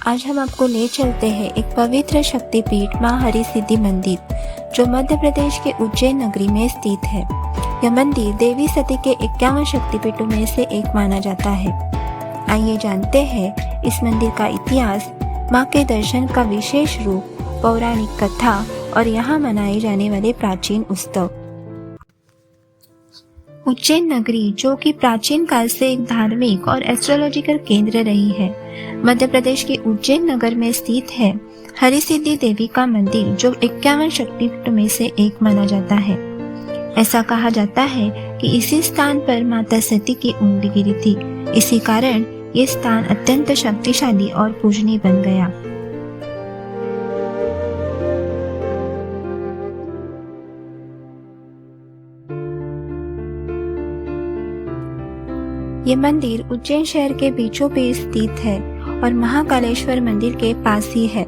आज हम आपको ले चलते हैं एक पवित्र शक्तिपीठ माँ हरिसिद्धि मंदिर, जो मध्य प्रदेश के उज्जैन नगरी में स्थित है। यह मंदिर देवी सती के 51 शक्तिपीठों में से एक माना जाता है। आइए जानते हैं इस मंदिर का इतिहास, माँ के दर्शन का विशेष रूप, पौराणिक कथा और यहाँ मनाए जाने वाले प्राचीन उत्सव। उज्जैन नगरी, जो कि प्राचीन काल से एक धार्मिक और एस्ट्रोलॉजिकल केंद्र रही है, मध्य प्रदेश के उज्जैन नगर में स्थित है। हरिसिद्धि देवी का मंदिर, जो 51 शक्तिपीठ में से एक माना जाता है। ऐसा कहा जाता है कि इसी स्थान पर माता सती की उंगली गिरी थी। इसी कारण ये स्थान अत्यंत शक्तिशाली और पूजनीय बन गया। ये मंदिर उज्जैन शहर के बीचों बीच स्थित है और महाकालेश्वर मंदिर के पास ही है।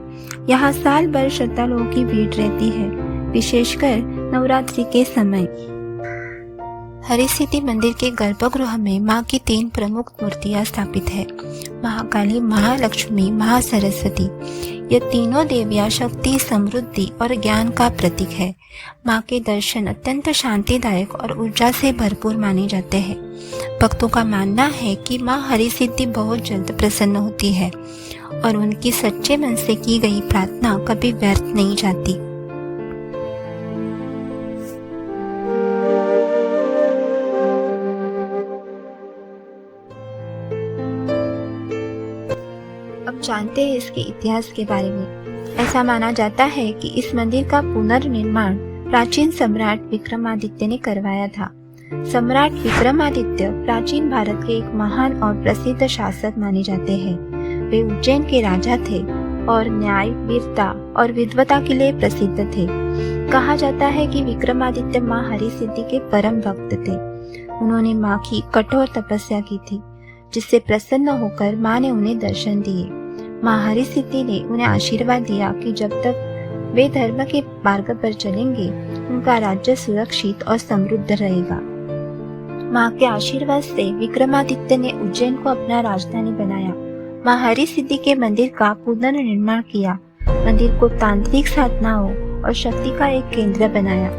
यहाँ साल भर श्रद्धालुओं की भीड़ रहती है, विशेषकर नवरात्रि के समय। हरिसिद्धि मंदिर के गर्भगृह में माँ की 3 प्रमुख मूर्तियां स्थापित है: महाकाली, महालक्ष्मी, महासरस्वती। ये तीनों देवियां शक्ति, समृद्धि और ज्ञान का प्रतीक है। माँ के दर्शन अत्यंत शांतिदायक और ऊर्जा से भरपूर माने जाते हैं। भक्तों का मानना है कि माँ हरिसिद्धि बहुत जल्द प्रसन्न होती है और उनकी सच्चे मन से की गई प्रार्थना कभी व्यर्थ नहीं जाती। अब जानते हैं इसके इतिहास के बारे में। ऐसा माना जाता है कि इस मंदिर का पुनर्निर्माण प्राचीन सम्राट विक्रमादित्य ने करवाया था। सम्राट विक्रमादित्य प्राचीन भारत के एक महान और प्रसिद्ध शासक माने जाते हैं। वे उज्जैन के राजा थे और न्याय, वीरता और विद्वता के लिए प्रसिद्ध थे। कहा जाता है कि विक्रमादित्य माँ हरिसिद्धि के परम भक्त थे। उन्होंने माँ की कठोर तपस्या की थी, जिससे प्रसन्न होकर माँ ने उन्हें दर्शन दिए। माँ हरिसिद्धि ने उन्हें आशीर्वाद दिया कि जब तक वे धर्म के मार्ग पर चलेंगे, उनका राज्य सुरक्षित और समृद्ध रहेगा। माँ के आशीर्वाद से विक्रमादित्य ने उज्जैन को अपना राजधानी बनाया। माँ हरिसिद्धि के मंदिर का पुनर्निर्माण किया, मंदिर को तांत्रिक साधनाओं और शक्ति का एक केंद्र बनाया।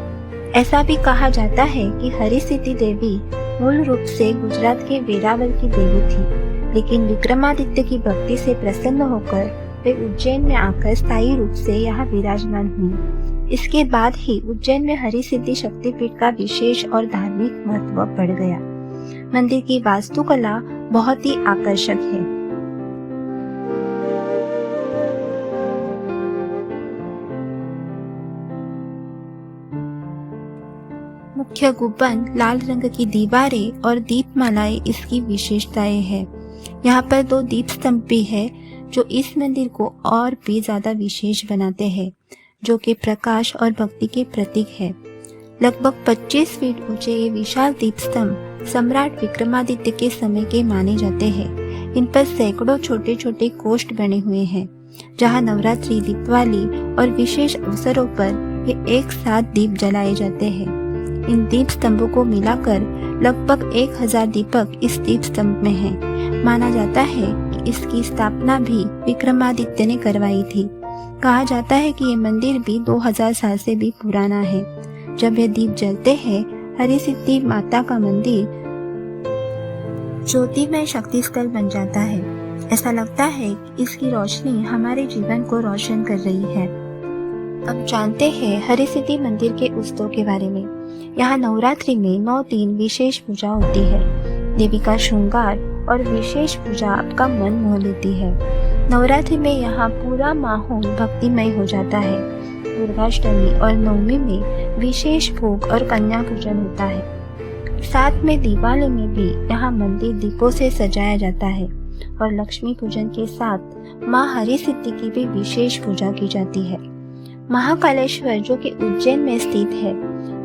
ऐसा भी कहा जाता है कि हरिसिद्धि देवी मूल रूप से गुजरात के वेरावल की देवी थी, लेकिन विक्रमादित्य की भक्ति से प्रसन्न होकर वे उज्जैन में आकर स्थायी रूप से यहाँ विराजमान हुई। इसके बाद ही उज्जैन में हरिसिद्धि शक्तिपीठ का विशेष और धार्मिक महत्व बढ़ गया। मंदिर की वास्तुकला बहुत ही आकर्षक है। मुख्य गुंबद, लाल रंग की दीवारें और दीपमालाएं इसकी विशेषताएं हैं। यहाँ पर 2 दीप स्तंभ भी है, जो इस मंदिर को और भी ज्यादा विशेष बनाते हैं, जो कि प्रकाश और भक्ति के प्रतीक है। लगभग 25 फीट ऊंचे ये विशाल दीप स्तंभ सम्राट विक्रमादित्य के समय के माने जाते हैं। इन पर सैकड़ों छोटे छोटे कोष्ठ बने हुए हैं, जहां नवरात्रि, दीपावली और विशेष अवसरों पर ये एक साथ दीप जलाए जाते हैं। इन दीप स्तंभों को मिलाकर लगभग 1000 दीपक इस दीप स्तंभ में हैं। माना जाता है कि इसकी स्थापना भी विक्रमादित्य ने करवाई थी। कहा जाता है कि ये मंदिर भी 2000 साल से भी पुराना है। जब ये दीप जलते हैं, हरिसिद्धि माता का मंदिर ज्योतिमय शक्ति स्थल बन जाता है। ऐसा लगता है कि इसकी रोशनी हमारे जीवन को रोशन कर रही है। अब जानते हैं हरिसिद्धि मंदिर के उत्सव के बारे में। यहाँ नवरात्रि में 9 दिन विशेष पूजा होती है। देवी का श्रृंगार और विशेष पूजा आपका मन मोह लेती है। नवरात्रि में यहाँ पूरा माहौल भक्तिमय हो जाता है। दुर्गाष्टमी और नवमी में विशेष भोग और कन्या पूजन होता है। साथ में दिवाली में भी यहाँ मंदिर दीपों से सजाया जाता है और लक्ष्मी पूजन के साथ माँ हरिसिद्धि की भी विशेष पूजा की जाती है। महाकालेश्वर, जो कि उज्जैन में स्थित है,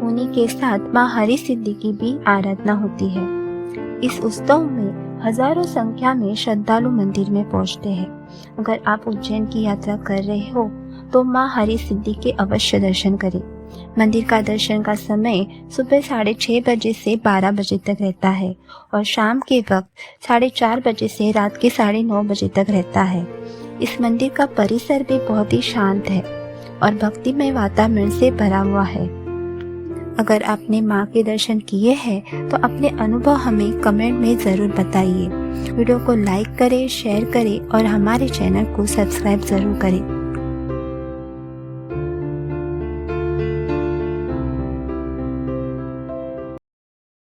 उन्हीं के साथ माँ हरिसिद्धि की भी आराधना होती है। इस उत्सव में हजारों संख्या में श्रद्धालु मंदिर में पहुंचते हैं। अगर आप उज्जैन की यात्रा कर रहे हो तो माँ हरिसिद्धि के अवश्य दर्शन करें। मंदिर का दर्शन का समय सुबह 6:30 बजे से 12 बजे तक रहता है और शाम के वक्त 4:30 बजे से रात के 9:30 बजे तक रहता है। इस मंदिर का परिसर भी बहुत ही शांत है और भक्तिमय वातावरण से भरा हुआ है। अगर आपने माँ के दर्शन किए हैं तो अपने अनुभव हमें कमेंट में ज़रूर बताइए। वीडियो को लाइक करें, शेयर करें और हमारे चैनल को सब्सक्राइब ज़रूर करें।